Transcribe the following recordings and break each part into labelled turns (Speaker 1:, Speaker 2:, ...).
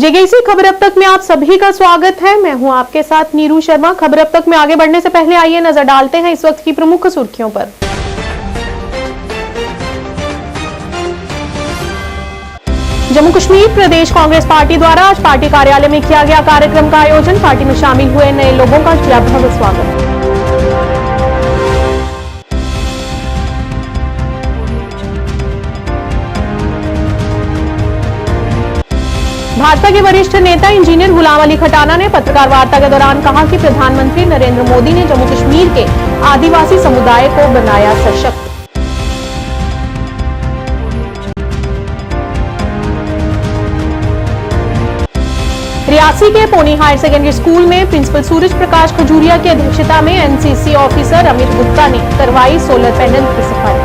Speaker 1: JKC खबर अब तक में आप सभी का स्वागत है। मैं हूं आपके साथ नीरू शर्मा। खबर अब तक में आगे बढ़ने से पहले आइए नजर डालते हैं इस वक्त की प्रमुख सुर्खियों पर। जम्मू कश्मीर प्रदेश कांग्रेस पार्टी द्वारा आज पार्टी कार्यालय में किया गया कार्यक्रम का आयोजन। पार्टी में शामिल हुए नए लोगों का किया भव्य स्वागत। भाजपा के वरिष्ठ नेता इंजीनियर गुलाम अली खटाना ने पत्रकार वार्ता के दौरान कहा कि प्रधानमंत्री नरेंद्र मोदी ने जम्मू कश्मीर के आदिवासी समुदाय को बनाया सशक्त। रियासी के पोनी हायर सेकेंडरी स्कूल में प्रिंसिपल सूरज प्रकाश खजूरिया की अध्यक्षता में एनसीसी ऑफिसर अमित गुप्ता ने करवाई सोलर पैनल की सफाई।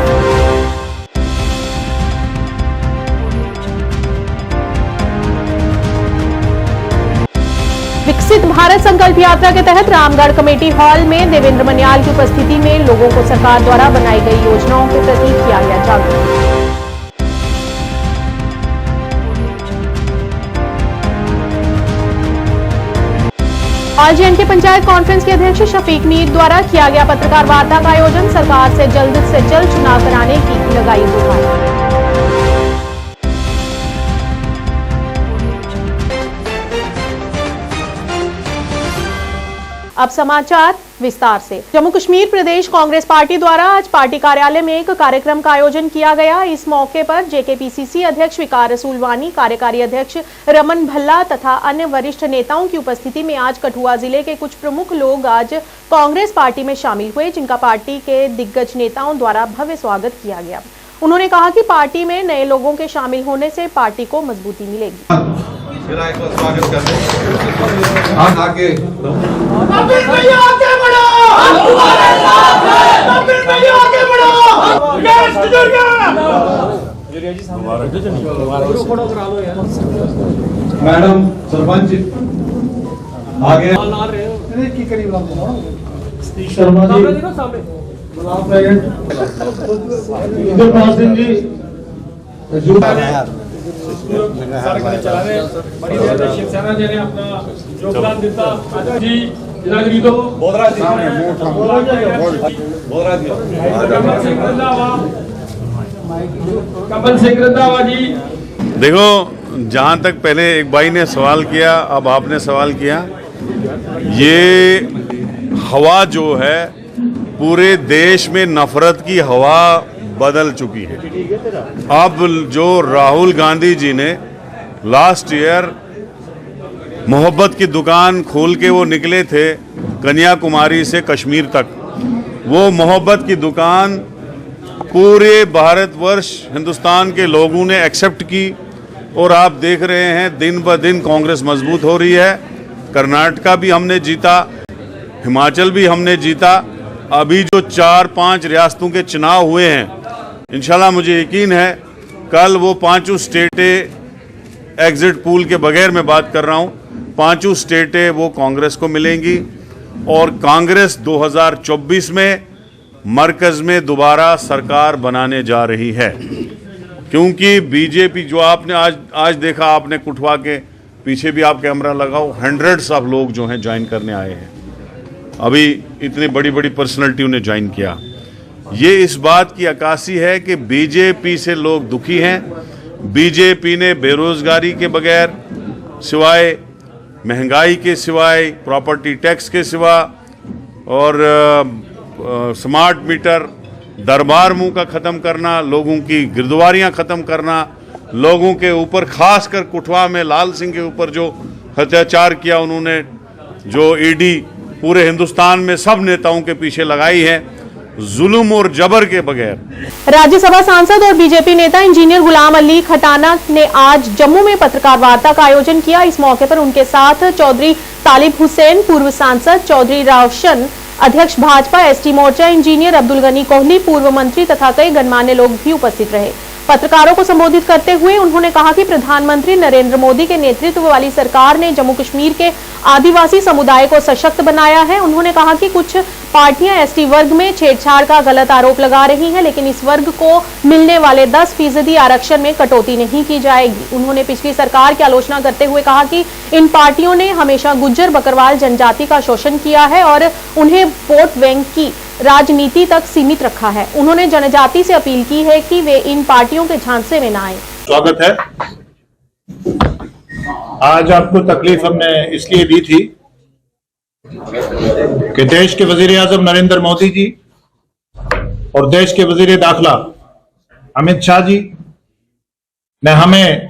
Speaker 1: विकसित भारत संकल्प यात्रा के तहत रामगढ़ कमेटी हॉल में देवेंद्र मन्याल की उपस्थिति में लोगों को सरकार द्वारा बनाई गई योजनाओं के प्रति किया गया जागरूक। आरजेएंडके पंचायत कॉन्फ्रेंस के अध्यक्ष शफीक मीर द्वारा किया गया पत्रकार वार्ता का आयोजन। सरकार से जल्द चुनाव कराने की लगाई गुहार। अब समाचार विस्तार से। जम्मू कश्मीर प्रदेश कांग्रेस पार्टी द्वारा आज पार्टी कार्यालय में एक कार्यक्रम का आयोजन किया गया। इस मौके पर जेकेपीसीसी अध्यक्ष विकार रसूलवानी, कार्यकारी अध्यक्ष रमन भल्ला तथा अन्य वरिष्ठ नेताओं की उपस्थिति में आज कठुआ जिले के कुछ प्रमुख लोग आज कांग्रेस पार्टी में शामिल हुए, जिनका पार्टी के दिग्गज नेताओं द्वारा भव्य स्वागत किया गया। उन्होंने कहा कि पार्टी में नए लोगों के शामिल होने से पार्टी को मजबूती मिलेगी।
Speaker 2: स्वागत करते हैं। आगे मैडम सरपंच आगे शर्मा जी शिवसेना जी ने अपना योगदान दिता जी कमल सिंह रंधावा जी।
Speaker 3: देखो, जहाँ तक पहले एक भाई ने सवाल किया, अब आपने सवाल किया, ये हवा जो है पूरे देश में नफरत की हवा बदल चुकी है। अब जो राहुल गांधी जी ने लास्ट ईयर मोहब्बत की दुकान खोल के वो निकले थे कन्याकुमारी से कश्मीर तक, वो मोहब्बत की दुकान पूरे भारतवर्ष हिंदुस्तान के लोगों ने एक्सेप्ट की और आप देख रहे हैं दिन ब दिन कांग्रेस मजबूत हो रही है। कर्नाटका भी हमने जीता, हिमाचल भी हमने जीता। अभी जो 4-5 रियासतों के चुनाव हुए हैं, इंशाल्लाह मुझे यकीन है कल वो 5 स्टेटें एग्जिट पोल के बगैर मैं बात कर रहा हूँ, 5 स्टेटें वो कांग्रेस को मिलेंगी और कांग्रेस 2024 में मरकज़ में दोबारा सरकार बनाने जा रही है। क्योंकि बीजेपी जो आपने आज देखा, आपने कुठवा के पीछे भी आप कैमरा लगाओ, हंड्रेड्स ऑफ लोग जो हैं ज्वाइन करने आए हैं। अभी इतनी बड़ी बड़ी पर्सनैलिटियों ने ज्वाइन किया। ये इस बात की अक्कासी है कि बीजेपी से लोग दुखी हैं। बीजेपी ने बेरोजगारी के बगैर, सिवाय महंगाई के सिवाय, प्रॉपर्टी टैक्स के सिवा और स्मार्ट मीटर, दरबार मुंह का ख़त्म करना, लोगों की गिरदवारियां ख़त्म करना, लोगों के ऊपर खासकर कुठवा में लाल सिंह के ऊपर जो अत्याचार किया उन्होंने, जो ईडी पूरे हिंदुस्तान में सब नेताओं के पीछे लगाई है, जुल्म और जबर के बगैर।
Speaker 1: राज्यसभा सांसद और बीजेपी नेता इंजीनियर गुलाम अली खटाना ने आज जम्मू में पत्रकार वार्ता का आयोजन किया। इस मौके पर उनके साथ चौधरी तालिब हुसैन, पूर्व सांसद, चौधरी रोशन, अध्यक्ष भाजपा एसटी मोर्चा इंजीनियर अब्दुल गनी कोहली, पूर्व मंत्री तथा कई गणमान्य लोग भी उपस्थित रहे। पत्रकारों को संबोधित करते हुए उन्होंने कहा कि प्रधानमंत्री नरेंद्र मोदी के नेतृत्व वाली सरकार ने जम्मू कश्मीर के आदिवासी समुदाय को सशक्त बनाया है। उन्होंने कहा कि कुछ पार्टियां एसटी वर्ग में छेड़छाड़ का गलत आरोप लगा रही हैं, लेकिन इस वर्ग को मिलने वाले 10% आरक्षण में कटौती नहीं की जाएगी। उन्होंने पिछली सरकार की आलोचना करते हुए कहा कि इन पार्टियों ने हमेशा गुज्जर बकरवाल जनजाति का शोषण किया है और उन्हें वोट बैंक की राजनीति तक सीमित रखा है। उन्होंने जनजाति से अपील की है कि वे इन पार्टियों के झांसे में न आए।
Speaker 4: स्वागत है। आज आपको तकलीफ हमने इसलिए दी थी कि देश के वजीर आजम नरेंद्र मोदी जी और देश के वजीर दाखिला अमित शाह जी ने हमें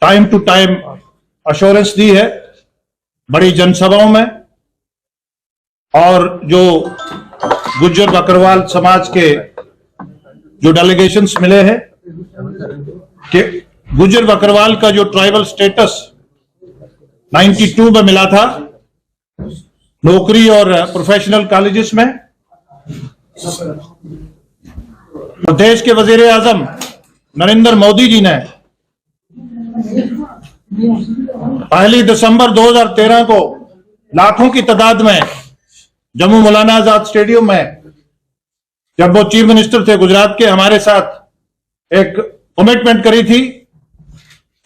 Speaker 4: टाइम टू टाइम अश्योरेंस दी है बड़ी जनसभाओं में, और जो गुज्जर बकरवाल समाज के जो डेलीगेशंस मिले हैं कि गुज्जर बकरवाल का जो ट्राइबल स्टेटस 92 में मिला था नौकरी और प्रोफेशनल कॉलेजेस में, तो देश के वजीर आजम नरेंद्र मोदी जी ने 1 दिसंबर 2013 को लाखों की तादाद में जम्मू मौलाना आजाद स्टेडियम में, जब वो चीफ मिनिस्टर थे गुजरात के, हमारे साथ एक कमिटमेंट करी थी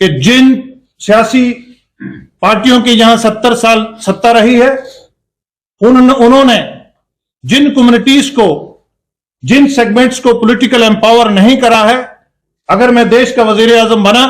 Speaker 4: कि जिन सियासी पार्टियों की यहां 70 साल सत्ता रही है, उन्होंने जिन कम्युनिटीज को, जिन सेगमेंट्स को पॉलिटिकल एम्पावर नहीं करा है, अगर मैं देश का वजीर आजम बना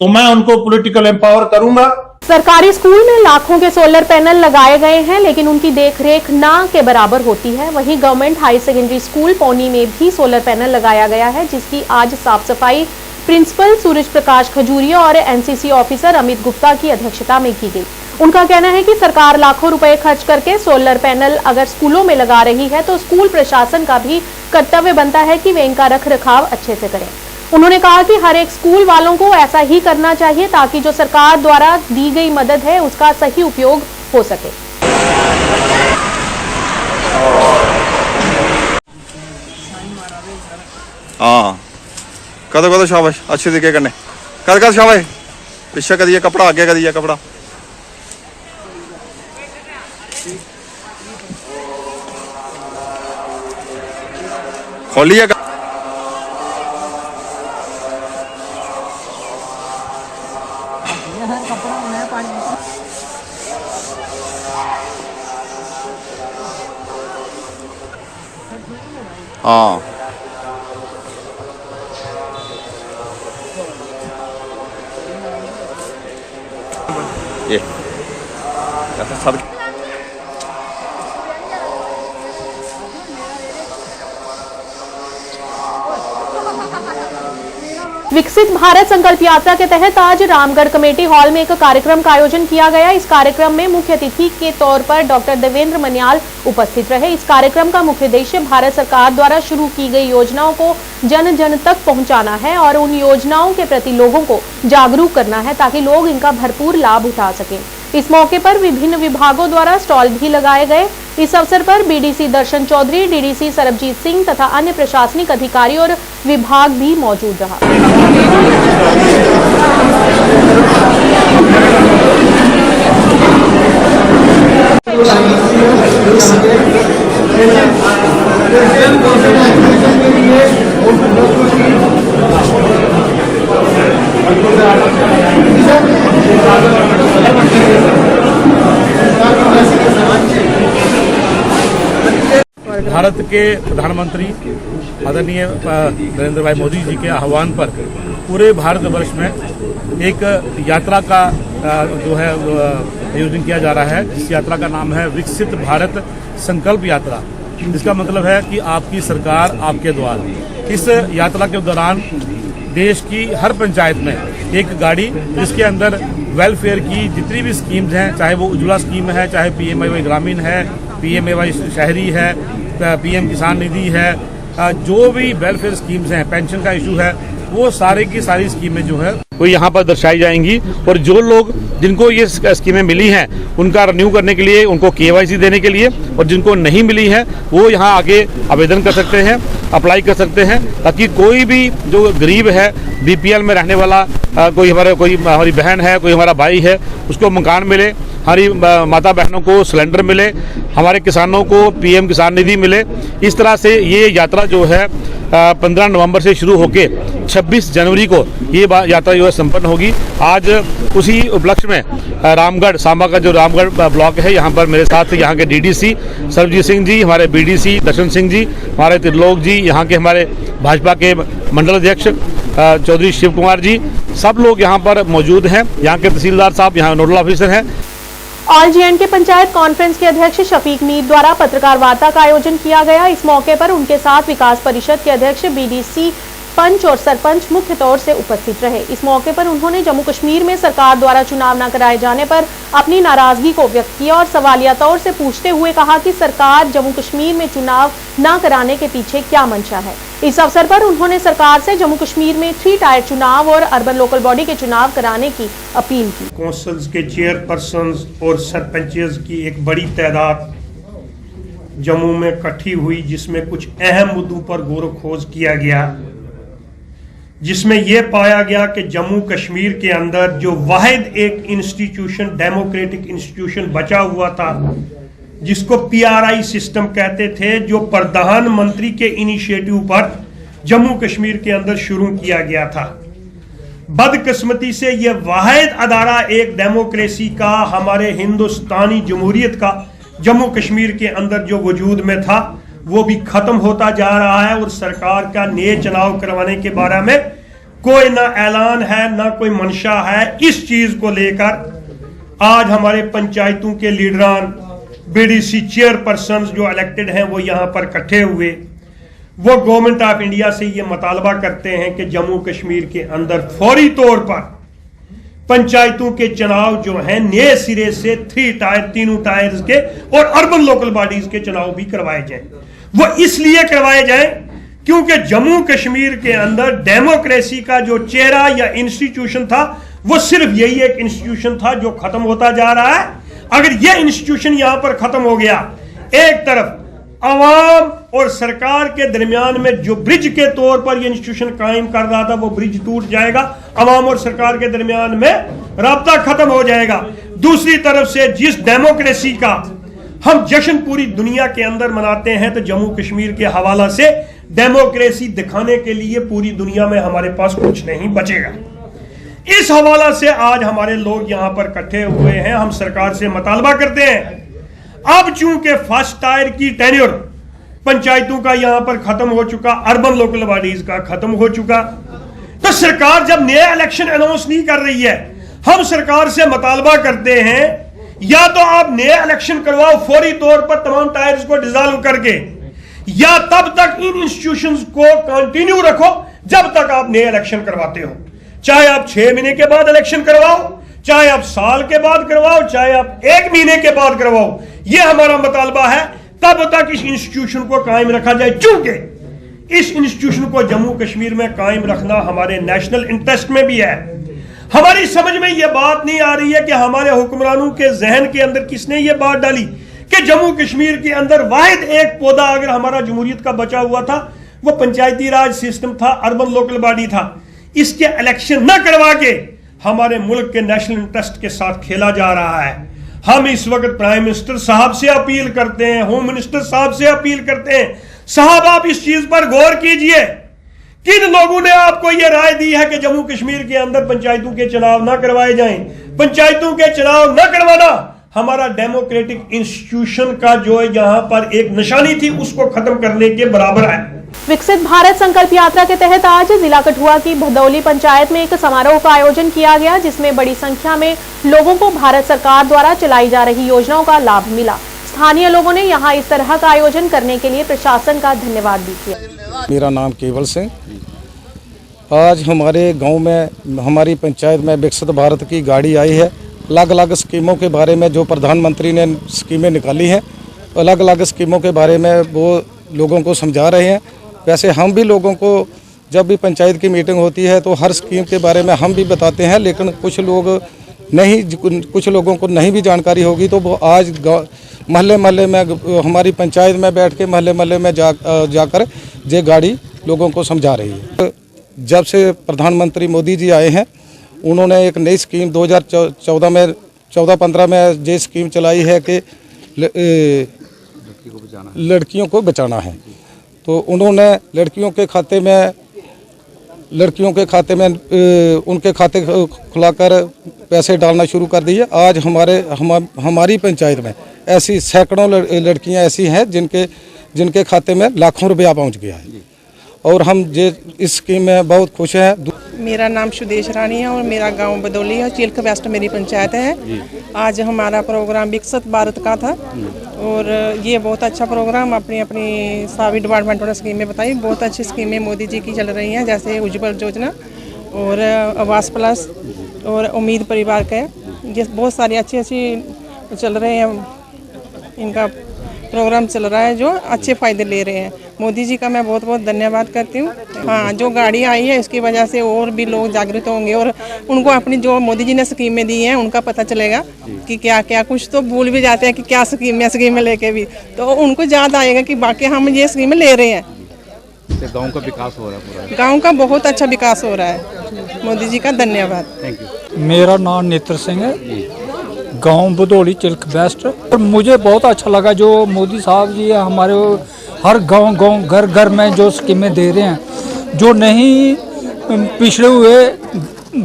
Speaker 4: तो मैं उनको पॉलिटिकल एम्पावर करूंगा।
Speaker 1: सरकारी स्कूल में लाखों के सोलर पैनल लगाए गए हैं, लेकिन उनकी देखरेख ना के बराबर होती है। वहीं गवर्नमेंट हाई सेकेंडरी स्कूल पौनी में भी सोलर पैनल लगाया गया है, जिसकी आज साफ सफाई प्रिंसिपल सूरज प्रकाश खजूरिया और एनसीसी ऑफिसर अमित गुप्ता की अध्यक्षता में की गई। उनका कहना है कि सरकार लाखों रुपए खर्च करके सोलर पैनल अगर स्कूलों में लगा रही है तो स्कूल प्रशासन का भी कर्तव्य बनता है कि वे इनका रख रखाव अच्छे से करें। उन्होंने कहा कि हर एक स्कूल वालों को ऐसा ही करना चाहिए ताकि जो सरकार द्वारा दी गई मदद है उसका सही उपयोग हो सके।
Speaker 5: हाँ कदो शाबाश, अच्छे तरीके करने कर शाबाश, पीछे करिए कपड़ा, आगे करिए कपड़ा। खोलिए हाँ ये ऐसा सब
Speaker 1: विकसित भारत संकल्प यात्रा के तहत आज रामगढ़ कमेटी हॉल में एक कार्यक्रम का आयोजन किया गया। इस कार्यक्रम में मुख्य अतिथि के तौर पर डॉक्टर देवेंद्र मन्याल उपस्थित रहे। इस कार्यक्रम का मुख्य उद्देश्य भारत सरकार द्वारा शुरू की गई योजनाओं को जन जन तक पहुंचाना है और उन योजनाओं के प्रति लोगों को जागरूक करना है ताकि लोग इनका भरपूर लाभ उठा सकें। इस मौके पर विभिन्न विभागों द्वारा स्टॉल भी लगाए गए। इस अवसर पर बीडीसी दर्शन चौधरी, डीडीसी सरबजीत सिंह तथा अन्य प्रशासनिक अधिकारी और विभाग भी मौजूद रहा।
Speaker 6: भारत के प्रधानमंत्री आदरणीय नरेंद्र भाई मोदी जी के आह्वान पर पूरे भारतवर्ष में एक यात्रा का जो है आयोजन किया जा रहा है। इस यात्रा का नाम है विकसित भारत संकल्प यात्रा। इसका मतलब है कि आपकी सरकार आपके द्वार। इस यात्रा के दौरान देश की हर पंचायत में एक गाड़ी जिसके अंदर वेलफेयर की जितनी भी स्कीम्स हैं, चाहे वो उज्ज्वला स्कीम है, चाहे पीएमएवाई ग्रामीण है, पीएमएवाई शहरी है, पीएम किसान निधि है, जो भी वेलफेयर स्कीम्स हैं, पेंशन का इशू है, वो सारे की सारी स्कीमें जो है वो यहाँ पर दर्शाई जाएंगी। और जो लोग जिनको ये स्कीमें मिली हैं उनका रिन्यू करने के लिए, उनको KYC देने के लिए, और जिनको नहीं मिली है वो यहाँ आगे आवेदन कर सकते हैं, अप्लाई कर सकते हैं, ताकि कोई भी जो गरीब है, BPL में रहने वाला कोई हमारी बहन है, कोई हमारा भाई है, उसको मकान मिले, हमारी माता बहनों को सिलेंडर मिले, हमारे किसानों को PM किसान निधि मिले। इस तरह से ये यात्रा जो है 15 नवंबर से शुरू होके 26 जनवरी को ये यात्रा जो है संपन्न होगी। आज उसी उपलक्ष्य में रामगढ़, सांबा का जो रामगढ़ ब्लॉक है, यहाँ पर मेरे साथ यहाँ के DDC सर्वजीत सिंह जी, हमारे BDC दर्शन सिंह जी, हमारे त्रिलोक जी, यहाँ के हमारे भाजपा के मंडल अध्यक्ष चौधरी शिव कुमार जी, सब लोग यहाँ पर मौजूद हैं। यहाँ के तहसीलदार साहब, यहाँ नोडल ऑफिसर हैं।
Speaker 1: ऑल JNK पंचायत कॉन्फ्रेंस के अध्यक्ष शफीक मीर द्वारा पत्रकार वार्ता का आयोजन किया गया। इस मौके पर उनके साथ विकास परिषद के अध्यक्ष, BDC, पंच और सरपंच मुख्य तौर से उपस्थित रहे। इस मौके पर उन्होंने जम्मू कश्मीर में सरकार द्वारा चुनाव न कराए जाने पर अपनी नाराजगी को व्यक्त किया और सवालिया तौर से पूछते हुए कहा कि सरकार जम्मू कश्मीर में चुनाव न कराने के पीछे क्या मंशा है। इस अवसर पर उन्होंने सरकार से जम्मू कश्मीर में 3 टायर चुनाव और अर्बन लोकल बॉडी के चुनाव कराने की अपील की।
Speaker 7: कौंसल्स के चेयरपर्सन और सरपंचेस की एक बड़ी तादाद जम्मू में इकट्ठी हुई, जिसमें कुछ अहम मुद्दों पर गौर खोज किया गया, जिसमें यह पाया गया कि जम्मू कश्मीर के अंदर जो वाहिद एक इंस्टीट्यूशन, डेमोक्रेटिक इंस्टीट्यूशन बचा हुआ था, जिसको PRI सिस्टम कहते थे, जो प्रधानमंत्री के इनिशिएटिव पर जम्मू कश्मीर के अंदर शुरू किया गया था। बदकिस्मती से यह वाहिद अदारा एक डेमोक्रेसी का, हमारे हिंदुस्तानी जमहूरियत का जम्मू कश्मीर के अंदर जो वजूद में था, वो भी खत्म होता जा रहा है। और सरकार का नए चुनाव करवाने के बारे में कोई ना ऐलान है, ना कोई मंशा है। इस चीज को लेकर आज हमारे पंचायतों के लीडरान, BDC चेयरपर्सन जो इलेक्टेड हैं, वो यहाँ पर इकट्ठे हुए। वो गवर्नमेंट ऑफ इंडिया से ये मुतालबा करते हैं कि जम्मू कश्मीर के अंदर फौरी तौर पर पंचायतों के चुनाव जो हैं नए सिरे से 3 टायर, तीनों टायर्स के और अर्बन लोकल बॉडीज के चुनाव भी करवाए जाएं। वो इसलिए करवाए जाएं क्योंकि जम्मू कश्मीर के अंदर डेमोक्रेसी का जो चेहरा या इंस्टीट्यूशन था, वो सिर्फ यही एक इंस्टीट्यूशन था जो खत्म होता जा रहा है। अगर यह इंस्टीट्यूशन यहां पर खत्म हो गया, एक तरफ अवाम और सरकार के दरमियान में जो ब्रिज के तौर पर यह इंस्टीट्यूशन कायम कर रहा था, वो ब्रिज टूट जाएगा, अवाम और सरकार के दरमियान में राब्ता खत्म हो जाएगा। दूसरी तरफ से जिस डेमोक्रेसी का हम जश्न पूरी दुनिया के अंदर मनाते हैं, तो जम्मू कश्मीर के हवाला से डेमोक्रेसी दिखाने के लिए पूरी दुनिया में हमारे पास कुछ नहीं बचेगा। इस हवाला से आज हमारे लोग यहां पर इकट्ठे हुए हैं। हम सरकार से मुतालबा करते हैं, अब चूंकि फर्स्ट टायर की टेन्योर पंचायतों का यहां पर खत्म हो चुका, अर्बन लोकल बॉडीज का खत्म हो चुका, तो सरकार जब नया इलेक्शन अनाउंस नहीं कर रही है, हम सरकार से मुतालबा करते हैं या तो आप नया इलेक्शन करवाओ फौरी तौर पर तमाम टायर्स को डिसॉल्व करके, या तब तक इन इंस्टीट्यूशंस को कंटिन्यू रखो जब तक आप नए इलेक्शन करवाते हो। चाहे आप 6 महीने के बाद इलेक्शन करवाओ, चाहे आप साल के बाद करवाओ, चाहे आप 1 महीने के बाद करवाओ, यह हमारा मुतालबा है। तब तक इस इंस्टीट्यूशन को कायम रखा जाए, चूंकि इस इंस्टीट्यूशन को जम्मू कश्मीर में कायम रखना हमारे नेशनल इंटरेस्ट में भी है। हमारी समझ में यह बात नहीं आ रही है कि हमारे हुक्मरानों के जहन के अंदर किसने यह बात डाली कि जम्मू कश्मीर के अंदर वाहिद एक पौधा अगर हमारा जमहूरियत का बचा हुआ था, वो पंचायती राज सिस्टम था, अर्बन लोकल बॉडी था। इसके इलेक्शन न करवा के हमारे मुल्क के नेशनल इंटरेस्ट के साथ खेला जा रहा है। हम इस वक्त प्राइम मिनिस्टर साहब से अपील करते हैं, होम मिनिस्टर साहब से अपील करते हैं, साहब आप इस चीज पर गौर कीजिए। किन लोगों ने आपको यह राय दी है कि जम्मू कश्मीर के अंदर पंचायतों के चुनाव ना करवाए जाएं? पंचायतों के चुनाव न करवाना हमारा डेमोक्रेटिक इंस्टीट्यूशन का जो यहां पर एक निशानी थी, उसको खत्म करने के बराबर है।
Speaker 1: विकसित भारत संकल्प यात्रा के तहत आज जिला कठुआ की भदौली पंचायत में एक समारोह का आयोजन किया गया, जिसमें बड़ी संख्या में लोगों को भारत सरकार द्वारा चलाई जा रही योजनाओं का लाभ मिला। स्थानीय लोगों ने यहां इस तरह का आयोजन करने के लिए प्रशासन का धन्यवाद भी किया।
Speaker 8: मेरा नाम केवल सिंह। आज हमारे गांव में, हमारी पंचायत में विकसित भारत की गाड़ी आई है। अलग अलग स्कीमों के बारे में जो प्रधानमंत्री ने स्कीमें निकाली हैं, अलग अलग स्कीमों के बारे में वो लोगों को समझा रहे हैं। वैसे हम भी लोगों को जब भी पंचायत की मीटिंग होती है तो हर स्कीम के बारे में हम भी बताते हैं, लेकिन कुछ लोगों को नहीं भी जानकारी होगी तो वो आज महल्ले महल्ले में हमारी पंचायत में बैठ के महल्ले महल्ले में जाकर ये गाड़ी लोगों को समझा रही है। जब से प्रधानमंत्री मोदी जी आए हैं, उन्होंने एक नई स्कीम 2014-15 में ये स्कीम चलाई है कि लड़कियों को बचाना है। तो उन्होंने लड़कियों के खाते में उनके खाते खुलाकर पैसे डालना शुरू कर दिए। आज हमारी पंचायत में ऐसी सैकड़ों लड़कियां ऐसी हैं जिनके खाते में लाखों रुपया पहुंच गया है, और हम इस स्कीम में बहुत खुश हैं।
Speaker 9: मेरा नाम सुदेश रानी है और मेरा गांव बदौली है, चिल्क वेस्ट मेरी पंचायत है। आज हमारा प्रोग्राम विकसित भारत का था और ये बहुत अच्छा प्रोग्राम अपनी सभी डिपार्टमेंटों ने स्कीमें बताई। बहुत अच्छी स्कीमें मोदी जी की चल रही हैं, जैसे उज्ज्वल योजना और आवास प्लस और उम्मीद परिवार के, ये बहुत सारी अच्छी चल रहे हैं। इनका प्रोग्राम चल रहा है जो अच्छे फ़ायदे ले रहे हैं। मोदी जी का मैं बहुत बहुत धन्यवाद करती हूँ। हाँ, जो गाड़ी आई है इसकी वजह से और भी लोग जागरूक होंगे और उनको अपनी जो मोदी जी ने स्कीमें दी हैं उनका पता चलेगा कि क्या क्या, कुछ तो भूल भी जाते हैं कि क्या स्कीमें लेके भी, तो उनको याद आएगा कि बाकी हम ये स्कीमें ले रहे हैं।
Speaker 10: गांव का विकास हो रहा है पूरा,
Speaker 9: गाँव का बहुत अच्छा विकास हो रहा है। मोदी जी का धन्यवाद।
Speaker 10: Thank you.
Speaker 11: मेरा नाम नेत्र सिंह है, गांव बदौली चिल्क वेस्ट। और मुझे बहुत अच्छा लगा जो मोदी साहब जी हमारे हर गांव घर घर में जो स्कीमें दे रहे हैं। जो नहीं पिछड़े हुए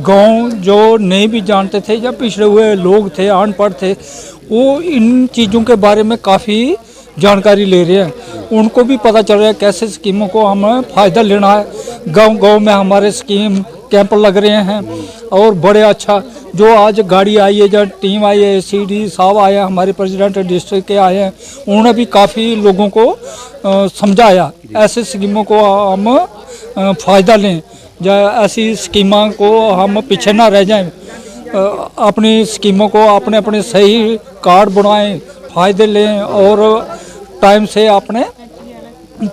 Speaker 11: गांव जो नहीं भी जानते थे या पिछड़े हुए लोग थे, अनपढ़ थे, वो इन चीज़ों के बारे में काफ़ी जानकारी ले रहे हैं। उनको भी पता चल रहा है कैसे स्कीमों को हमें फ़ायदा लेना है। गांव में हमारे स्कीम कैंप लग रहे हैं और बड़े अच्छा जो आज गाड़ी आई है, जब टीम आई है, CD साहब आए हैं, हमारे प्रेसिडेंट डिस्ट्रिक्ट के आए हैं, उन्होंने भी काफ़ी लोगों को समझाया ऐसे स्कीमों को हम फ़ायदा लें, ऐसी स्कीमों को हम पीछे ना रह जाएं, अपनी स्कीमों को अपने सही कार्ड बनवाएं, फ़ायदे लें और टाइम से अपने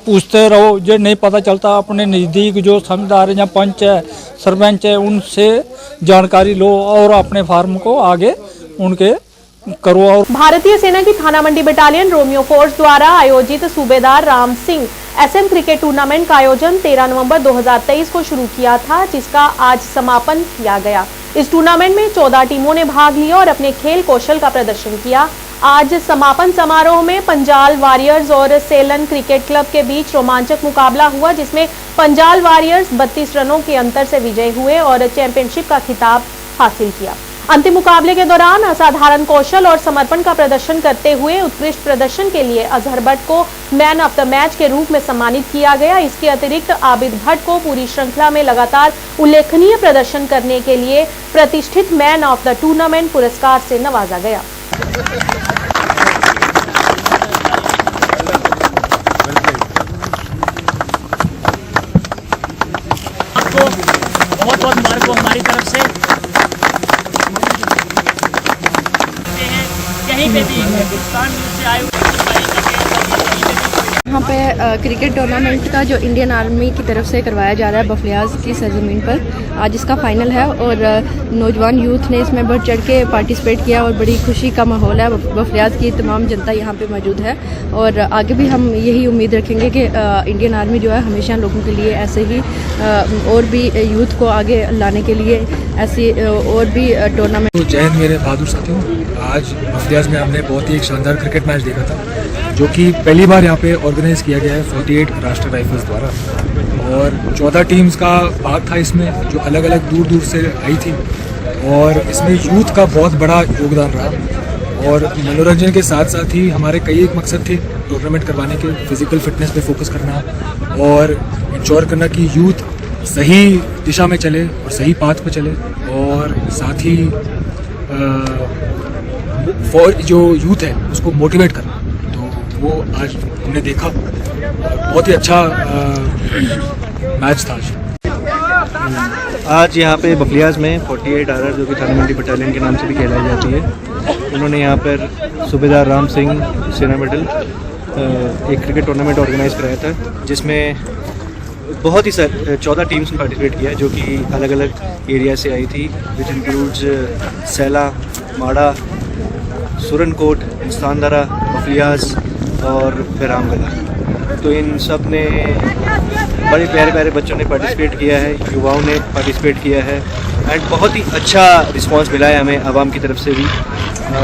Speaker 11: पूछते रहो। जो नहीं पता चलता अपने नज़दीक जो समझदार है या पंच है, सरपंच है, उनसे जानकारी लो और अपने फार्म को आगे उनके करो। और
Speaker 1: भारतीय सेना की थाना मंडी बटालियन रोमियो फोर्स द्वारा आयोजित सूबेदार Ram Singh SM cricket tournament का आयोजन 13 नवंबर 2023 को शुरू किया था, जिसका आज समापन किया गया। इस टूर्नामेंट में 14 टीमों ने भाग लिया और अपने खेल कौशल का प्रदर्शन किया। आज समापन समारोह में पंजाल वॉरियर्स और सेलन क्रिकेट क्लब के बीच रोमांचक मुकाबला हुआ, जिसमें पंजाल वॉरियर्स 32 रनों के अंतर से विजयी हुए और चैंपियनशिप का खिताब हासिल किया। अंतिम मुकाबले के दौरान असाधारण कौशल और समर्पण का प्रदर्शन करते हुए उत्कृष्ट प्रदर्शन के लिए अजहर भट्ट को मैन ऑफ द मैच के रूप में सम्मानित किया गया। इसके अतिरिक्त आबिद भट्ट को पूरी श्रृंखला में लगातार उल्लेखनीय प्रदर्शन करने के लिए प्रतिष्ठित मैन ऑफ द टूर्नामेंट पुरस्कार से नवाजा गया।
Speaker 12: बहुत बहुत मुबारक हो हमारी तरफ से। कहीं पे भी हिंदुस्तान से आए
Speaker 13: यहाँ पे क्रिकेट टूर्नामेंट का जो इंडियन आर्मी की तरफ से करवाया जा रहा है बफलियाज की सरजमीन पर, आज इसका फाइनल है और नौजवान यूथ ने इसमें बढ़ चढ़ के पार्टिसिपेट किया और बड़ी खुशी का माहौल है। बफलियाज की तमाम जनता यहाँ पे मौजूद है और आगे भी हम यही उम्मीद रखेंगे कि इंडियन आर्मी जो है हमेशा लोगों के लिए ऐसे ही और भी यूथ को आगे लाने के लिए ऐसी और भी टूर्नामेंट।
Speaker 14: जय हिंद मेरे बहादुर साथियों, आज बफलियाज में हमने बहुत ही एक शानदार क्रिकेट मैच देखा था जो कि पहली बार यहाँ पे ऑर्गेनाइज किया गया है 48 राष्ट्रीय राइफल्स द्वारा और 14 टीम्स का भाग था इसमें जो अलग अलग दूर दूर से आई थी और इसमें यूथ का बहुत बड़ा योगदान रहा और मनोरंजन के साथ साथ ही हमारे कई एक मकसद थे टूर्नामेंट करवाने के। फिजिकल फिटनेस पे फोकस करना और इंश्योर करना कि यूथ सही दिशा में चले और सही पाथ पे चले और साथ ही जो यूथ है उसको मोटिवेट करना। वो आज हमने देखा, बहुत ही अच्छा मैच था
Speaker 15: आज यहाँ पे बफलियाज में 48 RR जो कि थाना मंडी बटालियन के नाम से भी कहलाई जाती है, उन्होंने यहाँ पर सूबेदार राम सिंह सेना मेडल एक क्रिकेट टूर्नामेंट ऑर्गेनाइज कराया था जिसमें बहुत ही 14 टीम्स ने पार्टिसिपेट किया जो कि अलग अलग एरिया से आई थी, विच इंक्लूड्स सैला, माड़ा, सुरनकोट, मुस्तानदरा, बफलियाज और बेरामगला। तो इन सब ने बड़े प्यारे प्यारे बच्चों ने पार्टिसिपेट किया है, युवाओं ने पार्टिसिपेट किया है एंड बहुत ही अच्छा रिस्पांस मिला है हमें आवाम की तरफ से भी,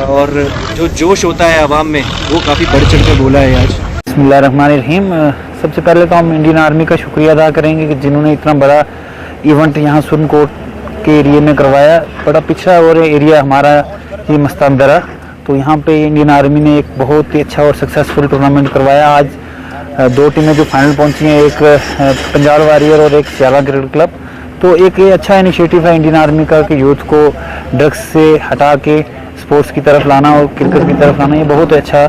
Speaker 15: और जो जोश होता है आवाम में वो काफ़ी बढ़ चढ़ कर बोला है आज।
Speaker 16: बिस्मिल्लाहिर्रहमानिर्रहीम। सबसे पहले तो हम इंडियन आर्मी का शुक्रिया अदा करेंगे कि जिन्होंने इतना बड़ा इवेंट यहाँ सुरनकोट के एरिया में करवाया। बड़ा पिछड़ा और एरिया हमारा ये मस्तानदरा, तो यहाँ पे इंडियन आर्मी ने एक बहुत ही अच्छा और सक्सेसफुल टूर्नामेंट करवाया। आज 2 टीमें जो फाइनल पहुँची हैं, एक पंजाब वॉरियर और एक सियाला क्रिकेट क्लब। तो एक ये अच्छा इनिशिएटिव है इंडियन आर्मी का कि यूथ को ड्रग्स से हटा के स्पोर्ट्स की तरफ लाना और क्रिकेट की तरफ लाना, ये बहुत अच्छा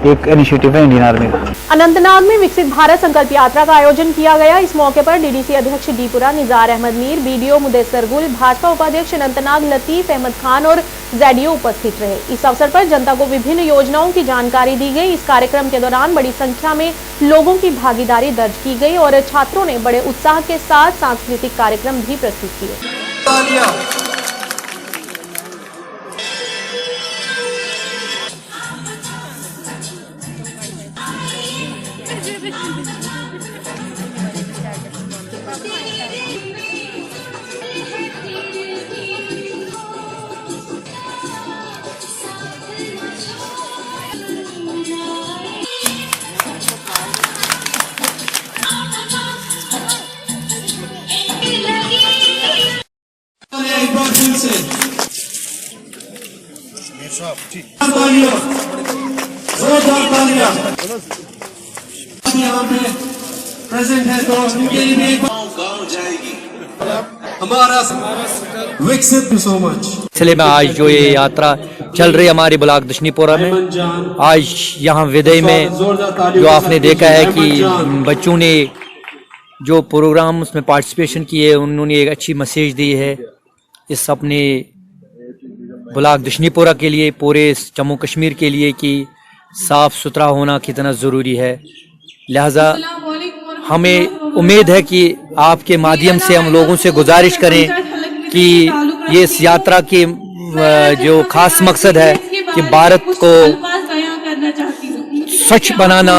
Speaker 16: एक इनिशिएटिव है इंडियन आर्मी का।
Speaker 1: अनंतनाग में विकसित भारत संकल्प यात्रा का आयोजन किया गया। इस मौके पर डीडीसी अध्यक्ष डीपुरा निजार अहमद मीर, बीडीओ मुदस्सर गुल, भाजपा उपाध्यक्ष अनंतनाग लतीफ अहमद खान और जेडीओ उपस्थित रहे। इस अवसर पर जनता को विभिन्न योजनाओं की जानकारी दी गई। इस कार्यक्रम के दौरान बड़ी संख्या में लोगों की भागीदारी दर्ज की गई और छात्रों ने बड़े उत्साह के साथ सांस्कृतिक कार्यक्रम भी प्रस्तुत किए।
Speaker 17: यहाँ पे प्रेजेंट है तो उनके लिए गाँव जाएगी हमारा विकसित। सो मच
Speaker 18: सिलसिले में आज जो ये यात्रा चल रही हमारे ब्लॉक दशनीपुरा में, आज यहाँ विदय में जो आपने देखा है कि बच्चों ने जो प्रोग्राम उसमें पार्टिसिपेशन किए, उन्होंने एक अच्छी मैसेज दी है इस अपने ब्लॉक दशनीपुरा के लिए, पूरे जम्मू कश्मीर के लिए कि साफ़ सुथरा होना कितना ज़रूरी है। लिहाजा हमें उम्मीद है कि आपके माध्यम से हम लोगों से गुजारिश करें कि ये इस यात्रा की जो खास मकसद है कि भारत को स्वच्छ बनाना,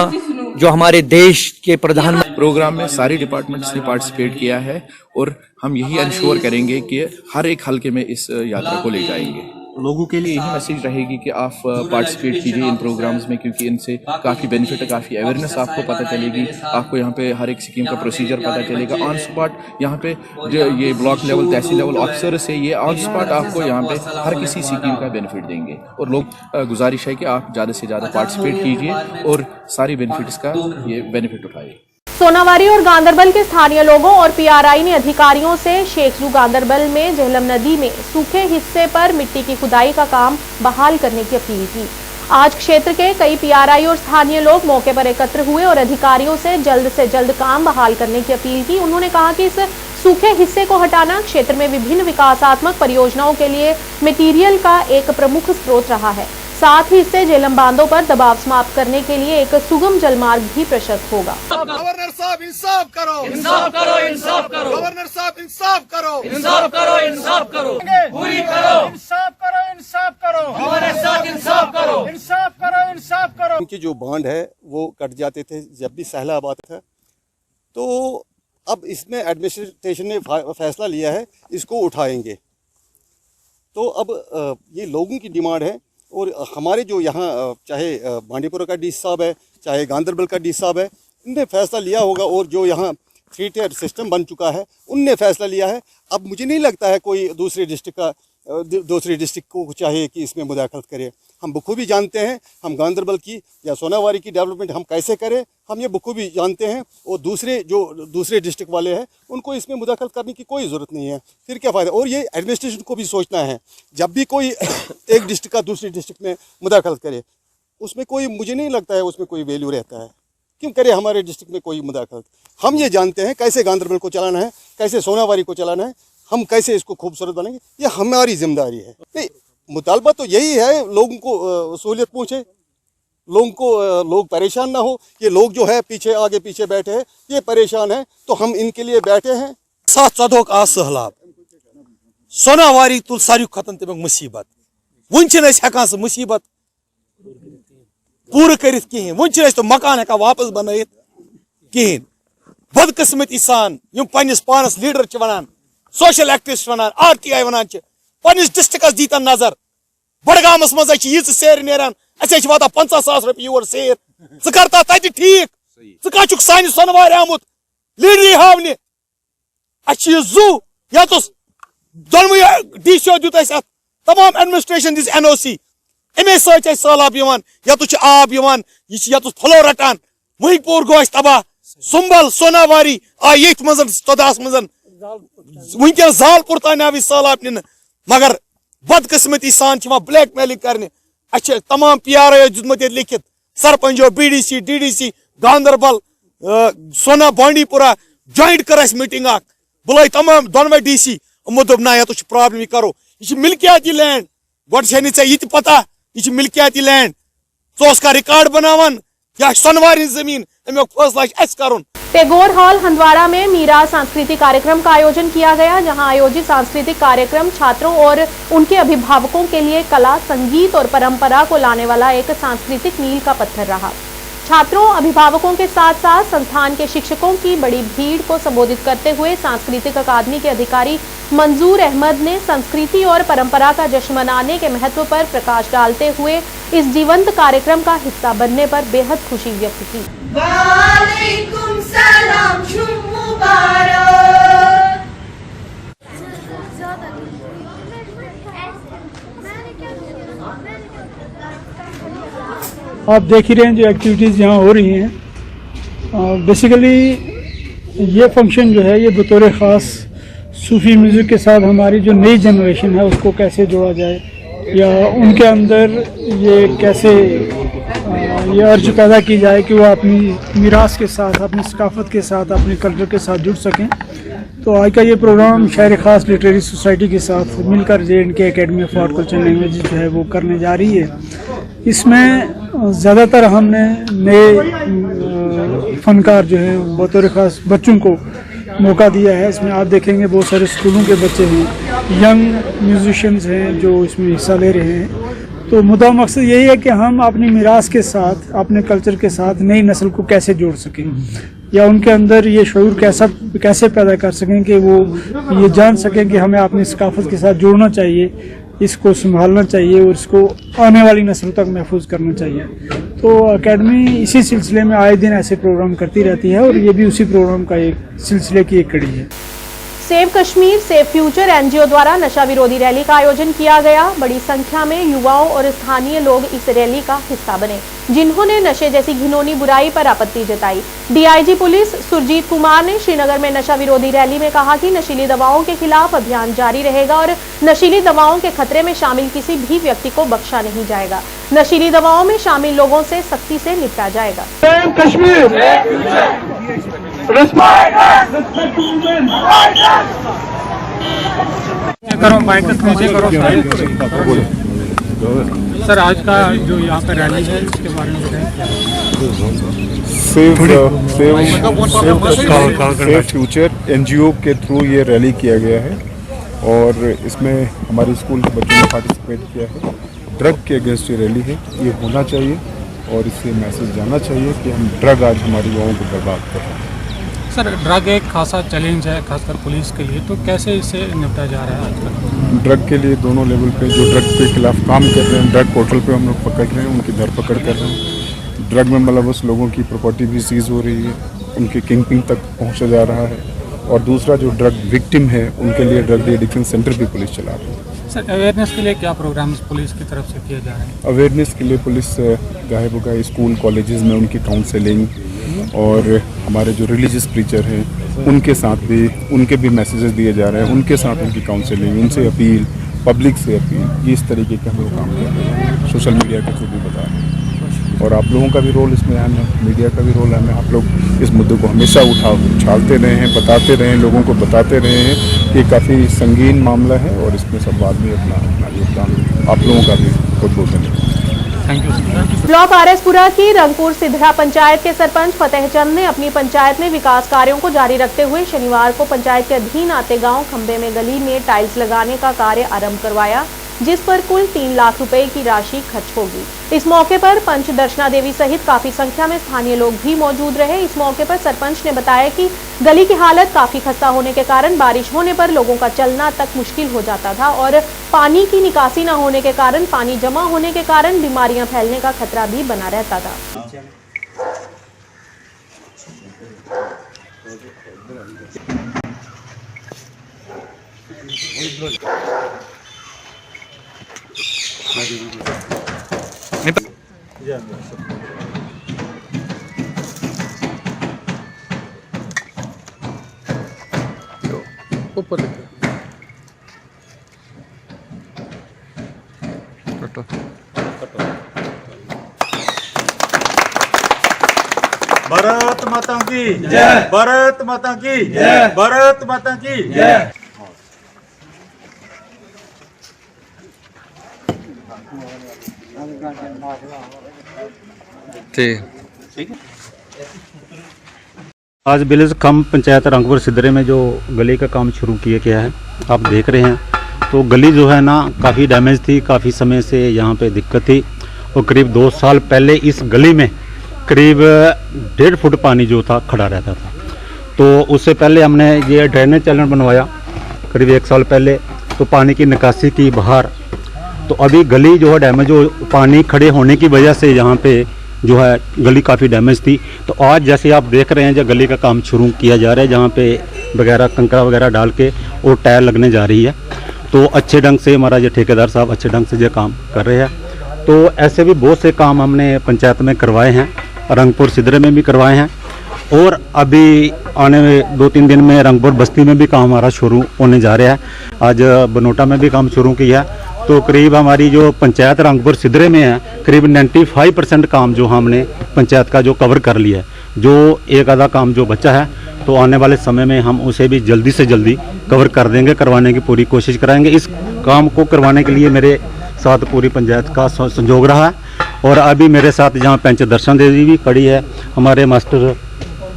Speaker 18: जो हमारे देश के प्रधानमंत्री।
Speaker 19: प्रोग्राम में सारे डिपार्टमेंट्स ने पार्टिसिपेट किया है और हम यही इंश्योर करेंगे कि हर एक हलके में इस यात्रा को ले जाएंगे। लोगों के लिए यही मैसेज रहेगी कि आप पार्टिसिपेट कीजिए इन प्रोग्राम्स में, क्योंकि इनसे काफ़ी बेनिफिट है, काफ़ी अवेयरनेस आपको पता चलेगी। आपको यहाँ पे हर एक स्कीम का प्रोसीजर पता चलेगा ऑन स्पॉट। यहाँ पे जो ये ब्लॉक लेवल तहसील लेवल ऑफिसर से ये ऑन स्पॉट आपको यहाँ पे हर किसी स्कीम का बेनिफिट देंगे। और लोग गुजारिश है कि आप ज़्यादा से ज़्यादा पार्टिसिपेट कीजिए और सारी बेनिफिट्स का ये बेनिफिट उठाइए।
Speaker 1: सोनावारी और गांदरबल के स्थानीय लोगों और पीआरआई ने अधिकारियों से शेखरू गांदरबल में झेलम नदी में सूखे हिस्से पर मिट्टी की खुदाई का काम बहाल करने की अपील की। आज क्षेत्र के कई पीआरआई और स्थानीय लोग मौके पर एकत्र हुए और अधिकारियों से जल्द काम बहाल करने की अपील की। उन्होंने कहा कि इस सूखे हिस्से को हटाना क्षेत्र में विभिन्न विकासात्मक परियोजनाओं के लिए मटीरियल का एक प्रमुख स्रोत रहा है। साथ ही इससे झेलम बांधों पर दबाव समाप्त करने के लिए एक सुगम जलमार्ग भी प्रशस्त होगा।
Speaker 17: गवर्नर साहब इंसाफ करो, इंसाफ करो, इंसाफ करो। गवर्नर साहब इंसाफ करो, इंसाफ करो, इंसाफ करो। पूरी करो, इंसाफ करो, इंसाफ करो। गवर्नर साहब इंसाफ करो, इंसाफ करो, इंसाफ करो।
Speaker 20: उनकी जो बांध है वो कट जाते थे जब भी सैलाब आता था, तो अब इसमें एडमिनिस्ट्रेशन ने फैसला लिया है इसको उठाएंगे। तो अब ये लोगों की डिमांड है और हमारे जो यहाँ चाहे बांडीपुरा का डी साहब है, चाहे गांदरबल का डी साहब है, इनने फैसला लिया होगा और जो यहाँ 3 टियर सिस्टम बन चुका है उनने फैसला लिया है। अब मुझे नहीं लगता है कोई दूसरे डिस्ट्रिक्ट को चाहिए कि इसमें मुदाखलत करे। हम बखूबी जानते हैं हम गांदरबल की या सोनावारी की डेवलपमेंट हम कैसे करें, हम ये बखूबी जानते हैं। और दूसरे डिस्ट्रिक्ट वाले हैं उनको इसमें मुदाखलत करने की कोई ज़रूरत नहीं है, फिर क्या फ़ायदा। और ये एडमिनिस्ट्रेशन को भी सोचना है, जब भी कोई एक डिस्ट्रिक्ट का दूसरे डिस्ट्रिक्ट में मुदाखलत करे उसमें कोई, मुझे नहीं लगता है उसमें कोई वैल्यू रहता है। क्यों करे हमारे डिस्ट्रिक्ट में कोई मुदाखलत। हम ये जानते हैं कैसे गांदरबल को चलाना है, कैसे सोनावारी को चलाना है, हम कैसे इसको खूबसूरत बनाएंगे, ये हमारी जिम्मेदारी है। नहीं, मुतालबा तो यही है लोगों को सहूलियत पहुँचे, लोग परेशान ना हो। ये लोग जो है पीछे आगे पीछे बैठे हैं, ये परेशान है, तो हम इनके लिए बैठे हैं।
Speaker 21: 14 आ सहलाब सोनावारी तुल सारी खतन तमें मुसीबत वन हेकान सह मुसीबत पूर कर वन तो मकान हेकान वापस बनत कहें। बदकिस्मती सान यम पन्निस पानस लीडर वनान, सोशल एक्टिविस्ट वनान, RTI वनान पन्निस डिस्ट्रिक्टस दीतन नजर। बडगामस मज यीज सेर नेरान, अस वाता 50,000 रुपये योर सेर, करता तत ठीक, च सान सोनवार आमुत लीडरी हावने। जू या दोनवे DCO दुत तमाम एडमिनिस्ट्रेशन दिस NOC, अमे सैलाब या आब यह फ्लो रटान। महिपुर गो तबाह, सुंबल सोनावारी आ ये तदास मज वनकस जालपुर तान आव सैलाब नीन, मगर बदकिस्मती सान ब्लैक मेलिंग करने। तमाम PRO दुत लिखित, सरपंचो, BDC DDC गांधरबल सोना बांडीपुरा जॉइंट कर मीटिंग बुलाई तमाम दोनवे DC, यमो दोप ना ये प्रॉब्लम करो, यह मिल्कियाती लैंड गो ये पता यह मिल्कियाती लैंड, का रिकॉर्ड बनावान या सोनवार जमीन अमुक फैसला कर।
Speaker 1: टैगोर हॉल हंदवाड़ा में मीरा सांस्कृतिक कार्यक्रम का आयोजन किया गया, जहां आयोजित सांस्कृतिक कार्यक्रम छात्रों और उनके अभिभावकों के लिए कला, संगीत और परंपरा को लाने वाला एक सांस्कृतिक मील का पत्थर रहा। छात्रों, अभिभावकों के साथ साथ संस्थान के शिक्षकों की बड़ी भीड़ को संबोधित करते हुए सांस्कृतिक अकादमी के अधिकारी मंजूर अहमद ने संस्कृति और परंपरा का जश्न मनाने के महत्व पर प्रकाश डालते हुए इस जीवंत कार्यक्रम का हिस्सा बनने पर बेहद खुशी व्यक्त की।
Speaker 17: वालेकुम सलाम, शुभ मुबारक।
Speaker 11: आप देख ही रहे हैं जो एक्टिविटीज़ यहाँ हो रही हैं। बेसिकली ये फंक्शन जो है ये बतौर ख़ास सूफ़ी म्यूज़िक के साथ हमारी जो नई जनरेशन है उसको कैसे जोड़ा जाए, या उनके अंदर ये कैसे ये अर्ज पैदा की जाए कि वो अपनी मीरास के साथ, अपनी सकाफ़त के साथ, अपने कल्चर के साथ जुड़ सकें। तो आज का ये प्रोग्राम शायर ख़ास लिटरेरी सोसाइटी के साथ मिलकर J&K academy of art culture language जो है वो करने जा रही है। इसमें ज़्यादातर हमने नए फ़नकार जो हैं बतौर ख़ास बच्चों को मौका दिया है। इसमें आप देखेंगे बहुत सारे स्कूलों के बच्चे हैं, यंग म्यूजिशियंस हैं जो इसमें हिस्सा ले रहे हैं। तो मुद्दा मकसद यही है कि हम अपनी मीरास के साथ, अपने कल्चर के साथ नई नस्ल को कैसे जोड़ सकें, या उनके अंदर ये शऊर कैसे पैदा कर सकें कि वो ये जान सकें कि हमें अपनी सकाफत के साथ जोड़ना चाहिए, इसको संभालना चाहिए और इसको आने वाली नस्ल तक महफूज करना चाहिए। तो एकेडमी इसी सिलसिले में आए दिन ऐसे प्रोग्राम करती रहती है और ये भी उसी प्रोग्राम का एक सिलसिले की एक कड़ी है।
Speaker 1: Save Kashmir save future NGO द्वारा नशा विरोधी रैली का आयोजन किया गया। बड़ी संख्या में युवाओं और स्थानीय लोग इस रैली का हिस्सा बने, जिन्होंने नशे जैसी घिनौनी बुराई पर आपत्ति जताई। DIG पुलिस सुरजीत कुमार ने श्रीनगर में नशा विरोधी रैली में कहा कि नशीली दवाओं के खिलाफ अभियान जारी रहेगा और नशीली दवाओं के खतरे में शामिल किसी भी व्यक्ति को बख्शा नहीं जाएगा। नशीली दवाओं में शामिल लोगों से सख्ती से निपटा जाएगा।
Speaker 11: सर, आज का जो यहाँ पे रैली है इसके बारे में
Speaker 22: सेव फ्यूचर NGO के थ्रू ये रैली किया गया है और इसमें हमारे स्कूल के बच्चों ने पार्टिसिपेट किया है। ड्रग के अगेंस्ट ये रैली है, ये होना चाहिए और इससे मैसेज जाना चाहिए कि हम ड्रग आज हमारी युवाओं को बर्बाद कर रहे हैं।
Speaker 11: सर, ड्रग एक खासा चैलेंज है खासकर पुलिस के लिए, तो कैसे इससे निपटा जा रहा है आजकल?
Speaker 22: ड्रग के लिए दोनों लेवल पे जो ड्रग के खिलाफ काम कर रहे हैं, ड्रग पोर्टल पे हम लोग पकड़ रहे हैं, उनकी धरपकड़ कर रहे हैं। ड्रग में मुलव्वस लोगों की प्रॉपर्टी भी सीज हो रही है, उनके किंगपिन तक पहुँचा जा रहा है। और दूसरा जो ड्रग विक्टिम है उनके लिए ड्रग एडिक्शन सेंटर भी पुलिस चला रही है।
Speaker 11: सर, अवेयरनेस के लिए क्या प्रोग्राम्स पुलिस की तरफ से किए जा रहे हैं?
Speaker 22: अवेयरनेस के लिए पुलिस चाहे वो स्कूल कॉलेजेस में उनकी काउंसलिंग और हमारे जो रिलीजियस प्रीचर हैं उनके साथ भी उनके भी मैसेजेस दिए जा रहे हैं, उनके साथ उनकी काउंसलिंग, उनसे अपील, पब्लिक से अपील, ये इस तरीके का हम लोग काम कर रहे हैं, सोशल मीडिया के थ्रू भी बता रहे हैं। और आप लोगों का भी रोल इसमें अहम है, मीडिया का भी रोल अहम है। आप लोग इस मुद्दे को हमेशा उछालते रहे हैं, बताते रहे हैं, लोगों को बताते रहे हैं कि ये काफ़ी संगीन मामला है और इसमें सब आदमी अपना योगदान, आप लोगों का भी बहुत बहुत धन्यवाद।
Speaker 6: Thank you.
Speaker 1: ब्लॉक आरएसपुरा की रंगपुर सिद्धरा पंचायत के सरपंच फतेह चंद ने अपनी पंचायत में विकास कार्यों को जारी रखते हुए शनिवार को पंचायत के अधीन आते गांव खंबे में गली में टाइल्स लगाने का कार्य आरंभ करवाया, जिस पर कुल 3 लाख रुपए की राशि खर्च होगी। इस मौके पर पंच दर्शना देवी सहित काफी संख्या में स्थानीय लोग भी मौजूद रहे। इस मौके पर सरपंच ने बताया कि गली की हालत काफी खस्ता होने के कारण बारिश होने पर लोगों का चलना तक मुश्किल हो जाता था और पानी की निकासी न होने के कारण पानी जमा होने के कारण बीमारियां फैलने का खतरा भी बना रहता था।
Speaker 10: ऊपर
Speaker 21: भारत माता की जय, भारत माता की जय, भारत माता की जय।
Speaker 10: ठीक है।
Speaker 2: आज विलेज खम पंचायत रंगपुर सिद्धरे में जो गली का काम शुरू किया गया है, आप देख रहे हैं। तो गली जो है ना काफ़ी डैमेज थी, काफ़ी समय से यहाँ पे दिक्कत थी और करीब 2 साल पहले इस गली में करीब 1.5 फुट पानी जो था खड़ा रहता था। तो उससे पहले हमने ये ड्रेनेज चैनल बनवाया करीब 1 साल पहले, तो पानी की निकासी की बाहर। तो अभी गली जो है डैमेज, जो पानी खड़े होने की वजह से यहाँ पे जो है गली काफ़ी डैमेज थी। तो आज जैसे आप देख रहे हैं जो गली का काम शुरू किया जा रहा है, जहाँ पे वगैरह कंकरा वगैरह डाल के और टायर लगने जा रही है। तो अच्छे ढंग से हमारा ये ठेकेदार साहब अच्छे ढंग से ये काम कर रहे हैं। तो ऐसे भी बहुत से काम हमने पंचायत में करवाए हैं, रंगपुर सिद्धरे में भी करवाए हैं और अभी आने में 2-3 दिन में रंगपुर बस्ती में भी काम हमारा शुरू होने जा रहा है। आज बनोटा में भी काम शुरू किया। तो करीब हमारी जो पंचायत रंगपुर सिद्धरे में है, करीब 95% काम जो हमने पंचायत का जो कवर कर लिया है। जो एक आधा काम जो बचा है तो आने वाले समय में हम उसे भी जल्दी से जल्दी कवर कर देंगे, करवाने की पूरी कोशिश कराएंगे। इस काम को करवाने के लिए मेरे साथ पूरी पंचायत का सहयोग रहा है और अभी मेरे साथ जहाँ पंच दर्शन देवी भी खड़ी है, हमारे मास्टर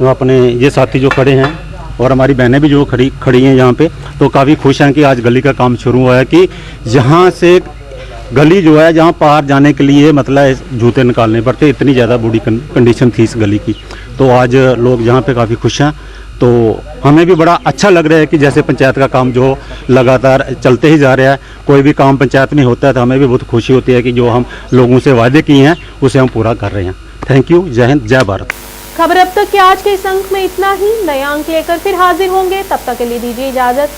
Speaker 2: अपने ये साथी जो खड़े हैं और हमारी बहनें भी जो खड़ी हैं यहाँ पे। तो काफ़ी खुश हैं कि आज गली का काम शुरू हुआ है कि यहाँ से गली जो है जहाँ पार जाने के लिए मतलब जूते निकालने पड़ते, इतनी ज़्यादा बुरी कंडीशन थी इस गली की। तो आज लोग यहाँ पे काफ़ी खुश हैं। तो हमें भी बड़ा अच्छा लग रहा है कि जैसे पंचायत का काम जो लगातार चलते ही जा रहा है, कोई भी काम पंचायत में होता है तो हमें भी बहुत खुशी होती है कि जो हम लोगों से वादे किए हैं उसे हम पूरा कर रहे हैं। Thank you. जय हिंद, जय भारत।
Speaker 1: खबर अब तक के आज के इस अंक में इतना ही। नया अंक लेकर फिर हाजिर होंगे, तब तक के लिए दीजिए इजाजत।